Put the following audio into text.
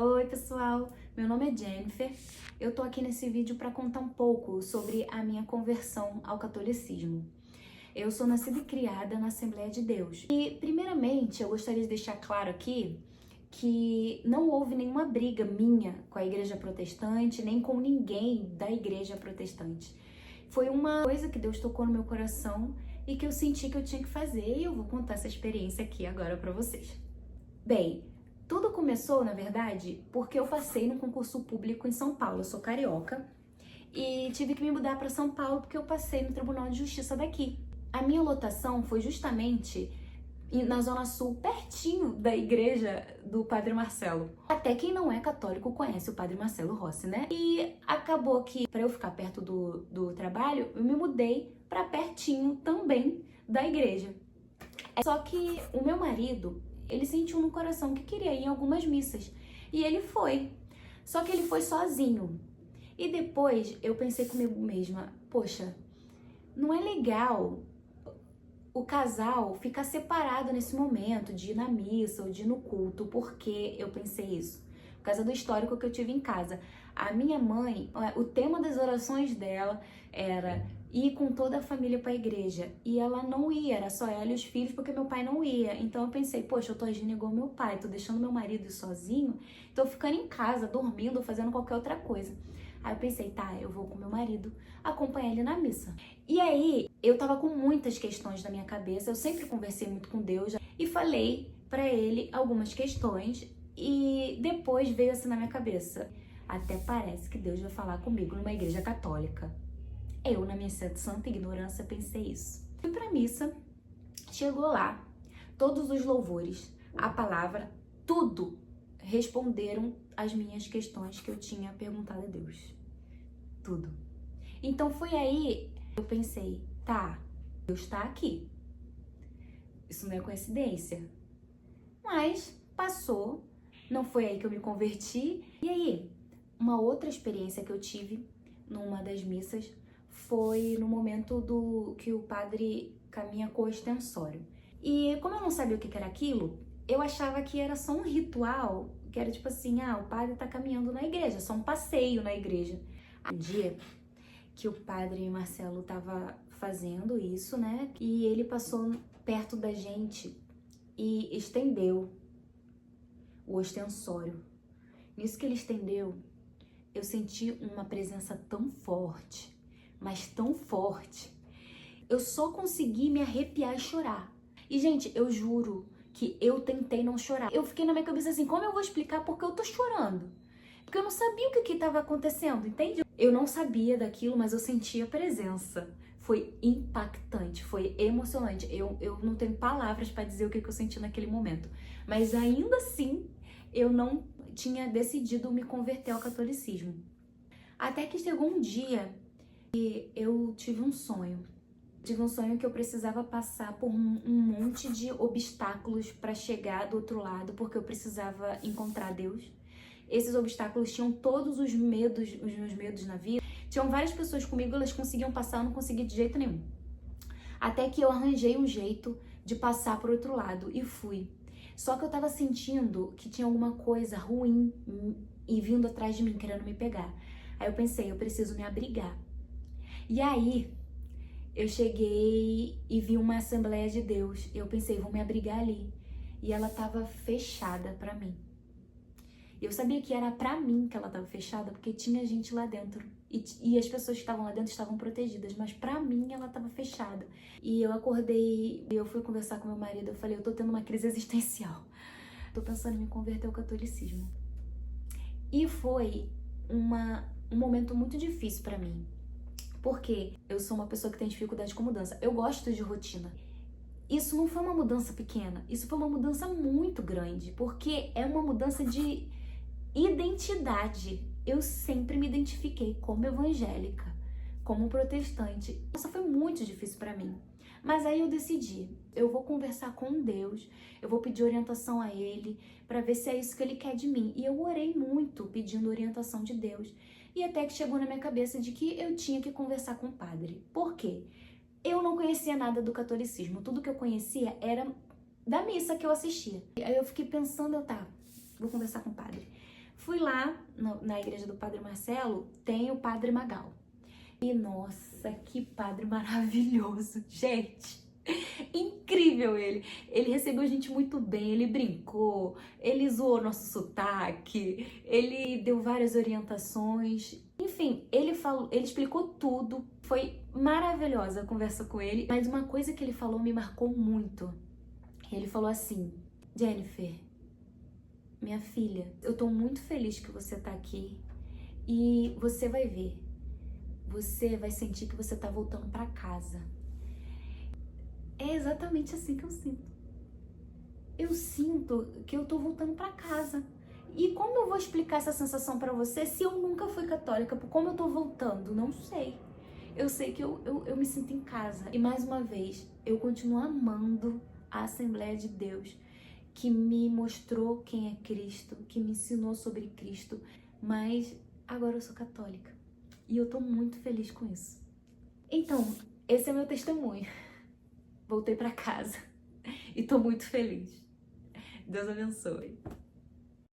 Oi pessoal, meu nome é Jennifer. Eu tô aqui nesse vídeo para contar um pouco sobre a minha conversão ao catolicismo. Eu sou nascida e criada na Assembleia de Deus. E primeiramente eu gostaria de deixar claro aqui que não houve nenhuma briga minha com a igreja protestante, nem com ninguém da igreja protestante. Foi uma coisa que Deus tocou no meu coração e que eu senti que eu tinha que fazer, e eu vou contar essa experiência aqui agora para vocês. Bem, tudo começou, na verdade, porque eu passei no concurso público em São Paulo. Eu sou carioca e tive que me mudar para São Paulo porque eu passei no Tribunal de Justiça daqui. A minha lotação foi justamente na Zona Sul, pertinho da igreja do Padre Marcelo. Até quem não é católico conhece o Padre Marcelo Rossi, né? E acabou que, para eu ficar perto do trabalho, eu me mudei para pertinho também da igreja. Só que o meu marido, ele sentiu no coração que queria ir em algumas missas. E ele foi. Só que ele foi sozinho. E depois eu pensei comigo mesma, poxa, não é legal o casal ficar separado nesse momento de ir na missa ou de ir no culto. Por que eu pensei isso? Por causa do histórico que eu tive em casa. A minha mãe, o tema das orações dela era ir com toda a família para a igreja. E ela não ia, era só ela e os filhos, porque meu pai não ia. Então eu pensei, poxa, eu tô agindo igual meu pai, tô deixando meu marido ir sozinho, tô ficando em casa, dormindo ou fazendo qualquer outra coisa. Aí eu pensei, tá, eu vou com meu marido acompanhar ele na missa. E aí, eu tava com muitas questões na minha cabeça, eu sempre conversei muito com Deus e falei pra ele algumas questões e depois veio assim na minha cabeça, até parece que Deus vai falar comigo numa igreja católica. Eu, na minha santa ignorância, pensei isso. Fui pra missa, chegou lá, todos os louvores, a palavra, tudo responderam as minhas questões que eu tinha perguntado a Deus. Tudo. Então foi aí que eu pensei, tá, Deus tá aqui. Isso não é coincidência. Mas passou, não foi aí que eu me converti. E aí, uma outra experiência que eu tive numa das missas foi no momento que o padre caminha com o ostensório. E como eu não sabia o que era aquilo, eu achava que era só um ritual, que era tipo assim, o padre tá caminhando na igreja, só um passeio na igreja. Um dia que o padre Marcelo tava fazendo isso, né? E ele passou perto da gente e estendeu o ostensório. Nisso que ele estendeu, eu senti uma presença tão forte, mas tão forte. Eu só consegui me arrepiar e chorar. E, gente, eu juro que eu tentei não chorar. Eu fiquei na minha cabeça assim, como eu vou explicar porque eu tô chorando? Porque eu não sabia o que estava acontecendo, entende? Eu não sabia daquilo, mas eu sentia a presença. Foi impactante, foi emocionante. Eu não tenho palavras para dizer o que eu senti naquele momento. Mas ainda assim, eu não tinha decidido me converter ao catolicismo. Até que chegou um dia que eu tive um sonho. Tive um sonho que eu precisava passar por um monte de obstáculos para chegar do outro lado, porque eu precisava encontrar Deus. Esses obstáculos tinham todos os meus medos na vida. Tinham várias pessoas comigo, elas conseguiam passar, eu não conseguia de jeito nenhum. Até que eu arranjei um jeito de passar pro outro lado e fui. Só que eu tava sentindo que tinha alguma coisa ruim e vindo atrás de mim, querendo me pegar. Aí eu pensei, eu preciso me abrigar. E aí, eu cheguei e vi uma Assembleia de Deus. Eu pensei, vou me abrigar ali. E ela tava fechada pra mim. Eu sabia que era pra mim que ela tava fechada, porque tinha gente lá dentro. E as pessoas que estavam lá dentro estavam protegidas, mas pra mim ela tava fechada. E eu acordei, eu fui conversar com meu marido, eu falei, eu tô tendo uma crise existencial. Tô pensando em me converter ao catolicismo. E foi um momento muito difícil pra mim. Porque eu sou uma pessoa que tem dificuldade com mudança. Eu gosto de rotina. Isso não foi uma mudança pequena, isso foi uma mudança muito grande, porque é uma mudança de identidade. Eu sempre me identifiquei como evangélica, como protestante. Isso foi muito difícil para mim. Mas aí eu decidi, eu vou conversar com Deus, eu vou pedir orientação a Ele para ver se é isso que Ele quer de mim. E eu orei muito pedindo orientação de Deus. E até que chegou na minha cabeça de que eu tinha que conversar com o padre. Por quê? Eu não conhecia nada do catolicismo. Tudo que eu conhecia era da missa que eu assistia. E aí eu fiquei pensando, tá, vou conversar com o padre. Fui lá na igreja do Padre Marcelo, tem o Padre Magal. E nossa, que padre maravilhoso, gente! Incrível ele! Ele recebeu a gente muito bem, ele brincou, ele zoou nosso sotaque, ele deu várias orientações. Enfim, ele explicou tudo. Foi maravilhosa a conversa com ele, mas uma coisa que ele falou me marcou muito. Ele falou assim: Jennifer, minha filha, eu tô muito feliz que você tá aqui e você vai ver. Você vai sentir que você tá voltando pra casa. É exatamente assim que eu sinto. Eu sinto que eu tô voltando pra casa. E como eu vou explicar essa sensação pra você se eu nunca fui católica? Como eu tô voltando? Não sei. Eu sei que eu me sinto em casa. E mais uma vez, eu continuo amando a Assembleia de Deus, que me mostrou quem é Cristo, que me ensinou sobre Cristo. Mas agora eu sou católica. E eu tô muito feliz com isso. Então, esse é meu testemunho. Voltei pra casa e tô muito feliz. Deus abençoe.